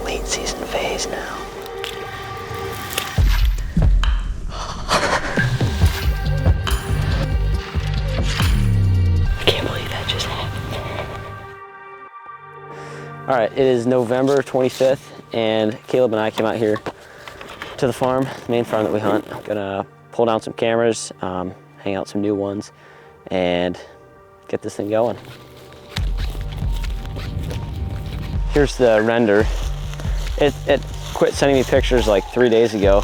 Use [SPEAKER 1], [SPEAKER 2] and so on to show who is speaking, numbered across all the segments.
[SPEAKER 1] late season phase now. I can't believe that just happened. All right, it is November 25th, and Caleb and I came out here to the farm, the main farm that we hunt. I'm gonna pull down some cameras, hang out some new ones, and get this thing going. Here's the render. It quit sending me pictures like 3 days ago.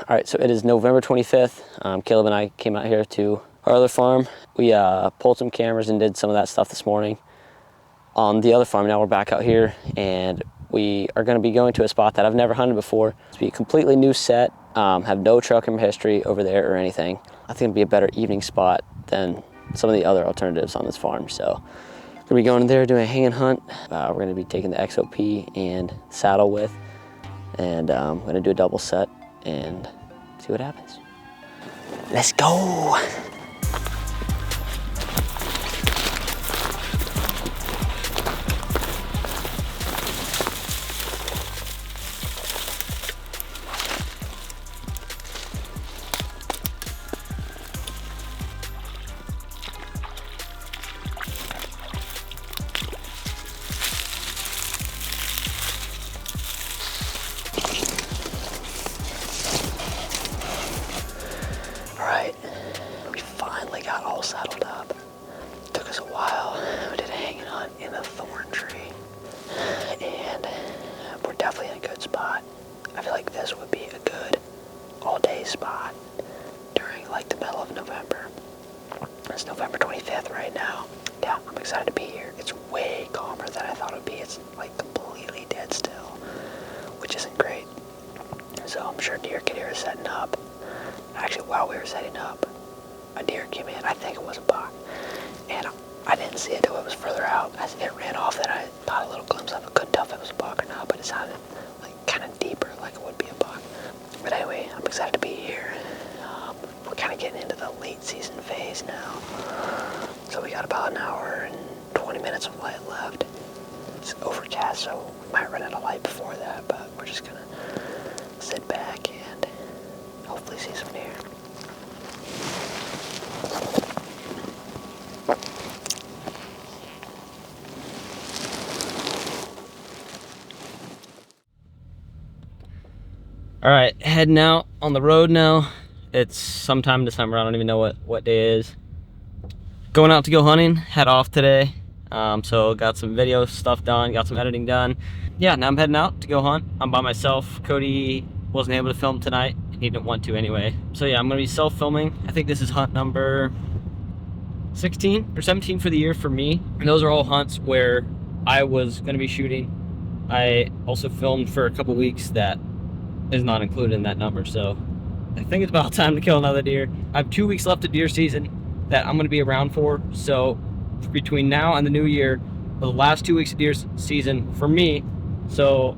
[SPEAKER 1] All right, so it is November 25th. Caleb and I came out here to our other farm. We pulled some cameras and did some of that stuff this morning on the other farm. Now we're back out here, and we are gonna be going to a spot that I've never hunted before. It's be a completely new set, have no trail camera history over there or anything. I think it'd be a better evening spot than some of the other alternatives on this farm. So we're gonna be going there, doing a hang and hunt. We're gonna be taking the XOP and saddle with, and I'm gonna do a double set and see what happens. Let's go. We finally got all saddled up. Took us a while. We did a hanging hunt in a thorn tree, and we're definitely in a good spot. I feel like this would be a good all-day spot during like the middle of November. It's November 25th right now. Yeah, I'm excited to be here. It's way calmer than I thought it would be. It's like completely dead still, which isn't great. So I'm sure deer could hear us setting up. Actually, while we were setting up, a deer came in. I think it was a buck, and I didn't see it till it was further out. As it ran off, then I caught a little glimpse of it. Couldn't tell if it was a buck or not, but it sounded like kind of deeper, like it would be a buck. But anyway, I'm excited to be here. We're kind of getting into the late season phase now, so we got about an hour and 20 minutes of light left. It's overcast, so we might run out of light before that, but we're just gonna sit back and hopefully see some deer. All right, heading out on the road now. It's sometime in December. I don't even know what day it is. Going out to go hunting, head off today. So got some video stuff done, got some editing done. Yeah, now I'm heading out to go hunt. I'm by myself. Cody wasn't able to film tonight. He didn't want to anyway. So yeah, I'm gonna be self-filming. I think this is hunt number 16 or 17 for the year for me. And those are all hunts where I was gonna be shooting. I also filmed for a couple weeks that is not included in that number. So I think it's about time to kill another deer. I have 2 weeks left of deer season that I'm gonna be around for. So between now and the new year, the last 2 weeks of deer season for me. So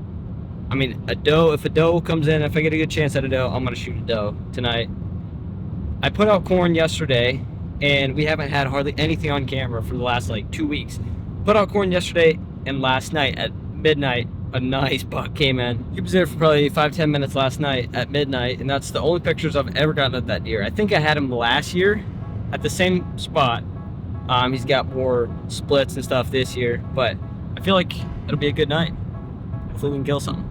[SPEAKER 1] I mean, a doe, if a doe comes in, if I get a good chance at a doe, I'm gonna shoot a doe tonight. I put out corn yesterday, and we haven't had hardly anything on camera for the last like 2 weeks. Put out corn yesterday, and last night at midnight, a nice buck came in. He was there for probably 5-10 minutes last night at midnight, and that's the only pictures I've ever gotten of that deer. I think I had him last year at the same spot. He's got more splits and stuff this year, but I feel like it'll be a good night. Hopefully we can kill something.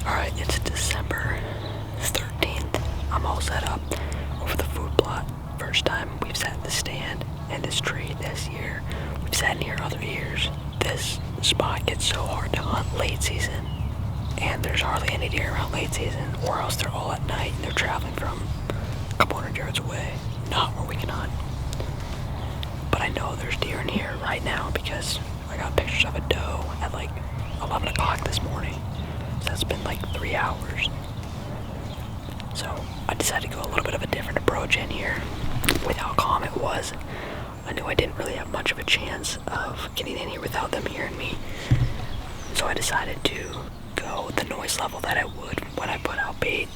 [SPEAKER 1] Alright, it's December 13th. I'm all set up over the food plot
[SPEAKER 2] first time we've sat in the stand in this tree this year. We've sat in here other years. This spot gets so hard to hunt late season, and there's hardly any deer around late season, or else they're all at night and they're traveling from a couple hundred yards away, not where we can hunt. But I know there's deer in here right now because I got pictures of a doe at like 11 o'clock this morning. So that's been like 3 hours. So I decided to go a little bit of a different approach in here. With how calm it was, I knew I didn't really have much of a chance of getting in here without them hearing me. So I decided to go with the noise level that I would when I put out bait.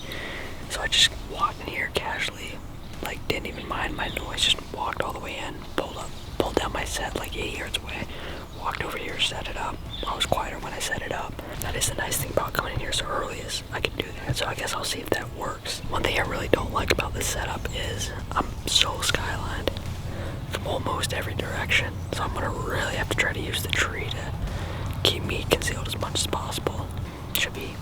[SPEAKER 2] So I just walked in here casually, like didn't even mind my noise, just walked all the way in, pulled down my set like 80 yards away, walked over here, set it up. I was quieter when I set it up. That is the nice thing about coming in here so early, is I can do that. So I guess I'll see if that works. One thing I really don't like about this setup is I'm so skylined from almost every direction. So I'm gonna really have to try to use the tree to keep me concealed as much as possible. Should be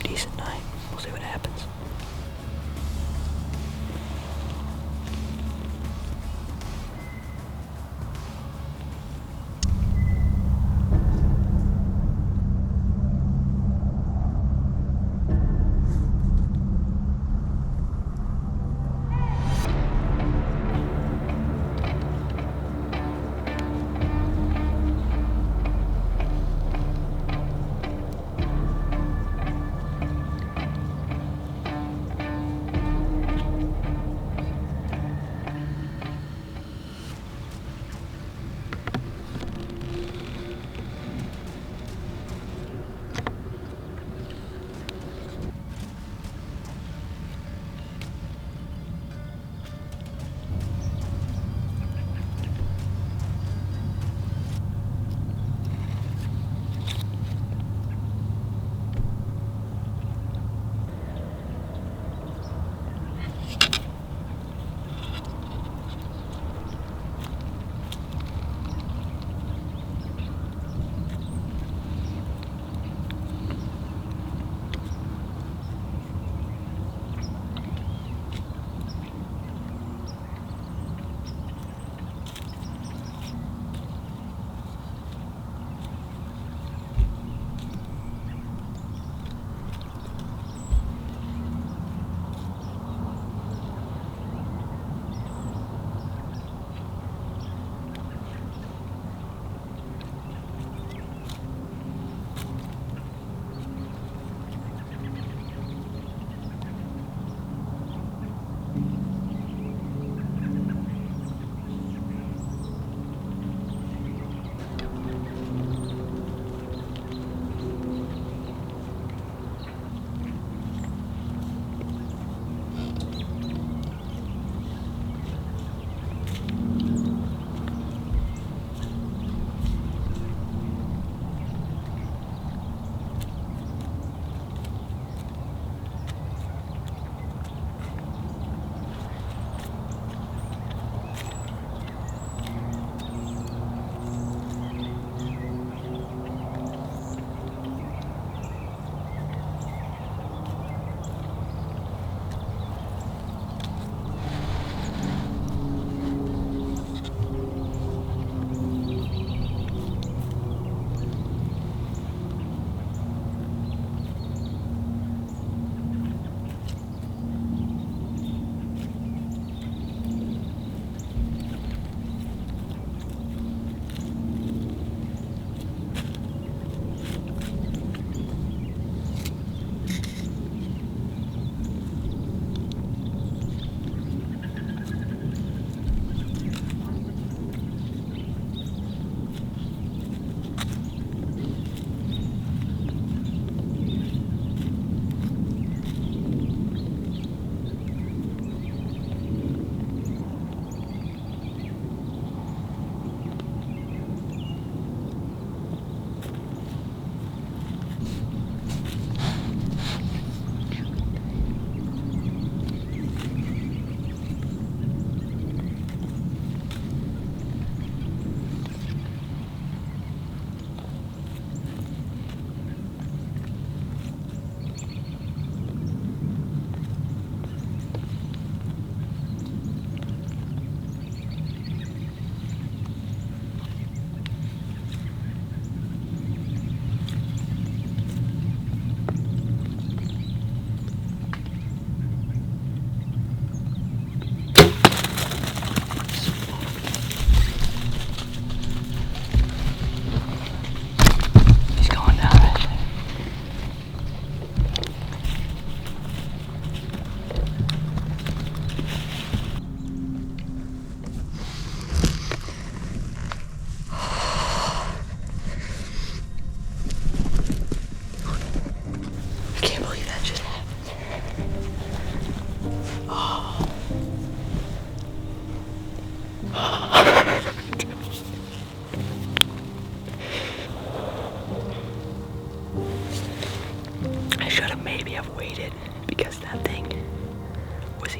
[SPEAKER 2] a decent night. We'll see what happens.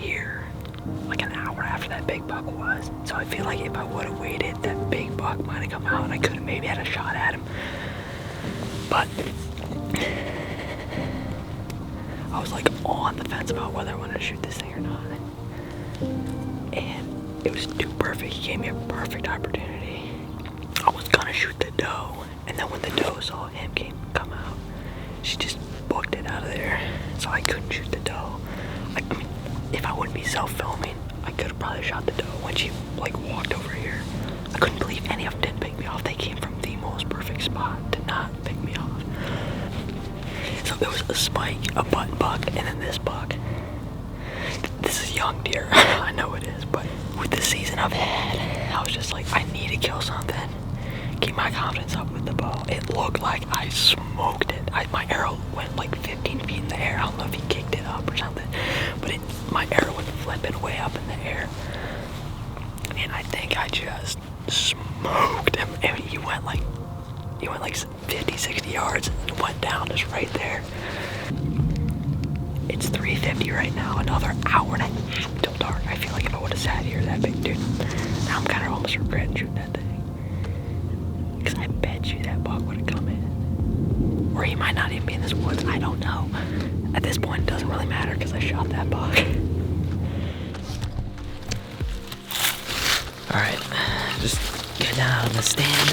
[SPEAKER 2] here like an hour after that big buck was. So I feel like if I would have waited, that big buck might have come out and I could have maybe had a shot at him. But I was like on the fence about whether I wanted to shoot this thing or not. And it was too perfect. He gave me a perfect opportunity. I was gonna shoot the doe, and then when the doe saw him come out, she just booked it out of there. So I couldn't shoot the doe. I mean, if I wouldn't be self-filming, I could have probably shot the doe when she like walked over here. I couldn't believe any of them didn't pick me off. They came from the most perfect spot to not pick me off. So there was a spike, a button buck, and then this buck. This is young deer, I know it is, but with the season I've had, I was just like, I need to kill something. Keep my confidence up with the bow. It looked like I smoked it. My arrow went like 15 feet in the air. I don't know if he kicked it up or something, but my arrow went flipping way up in the air. And I think I just smoked him. I mean, he went like 50, 60 yards and went down just right there. It's 3:50 right now, another hour and a half till dark. I feel like if I would have sat here that big, dude, now I'm kind of almost regretting shooting that thing. Because I bet you that buck would have come in. Or he might not even be in this woods, I don't know. At this point, it doesn't really matter because I shot that buck. Alright, just get down out of the stand.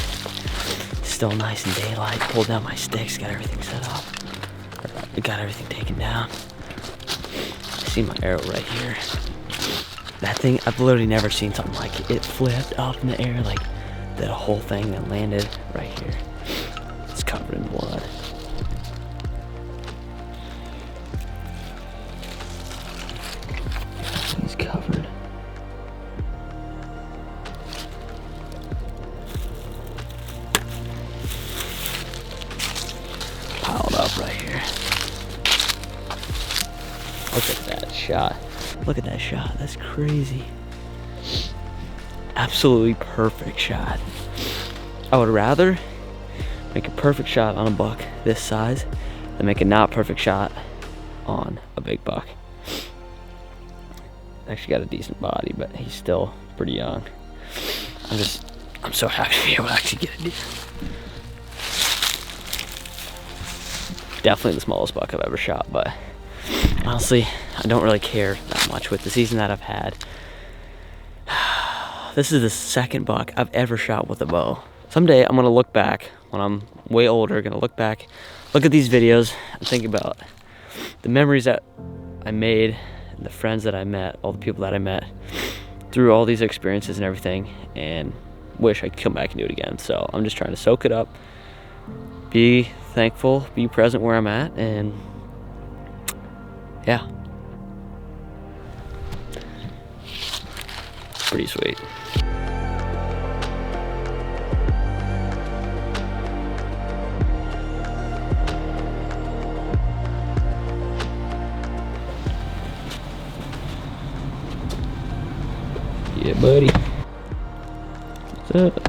[SPEAKER 2] Still nice and daylight. Pulled down my sticks, got everything set up. Got everything taken down. I see my arrow right here. That thing, I've literally never seen something like it. It flipped up in the air like that whole thing that landed right here. It's covered in blood. He's covered. Piled up right here. Look at that shot. Look at that shot. That's crazy. Absolutely perfect shot. I would rather make a perfect shot on a buck this size than make a not perfect shot on a big buck. Actually got a decent body, but he's still pretty young. I'm so happy to be able to actually get a deer. Definitely the smallest buck I've ever shot, but honestly, I don't really care that much with the season that I've had. This is the second buck I've ever shot with a bow. Someday I'm gonna look back, when I'm way older, gonna look back, look at these videos and think about the memories that I made, and the friends that I met, all the people that I met through all these experiences and everything, and wish I could come back and do it again. So I'm just trying to soak it up, be thankful, be present where I'm at, and yeah. Pretty sweet. Yeah, buddy. What's up?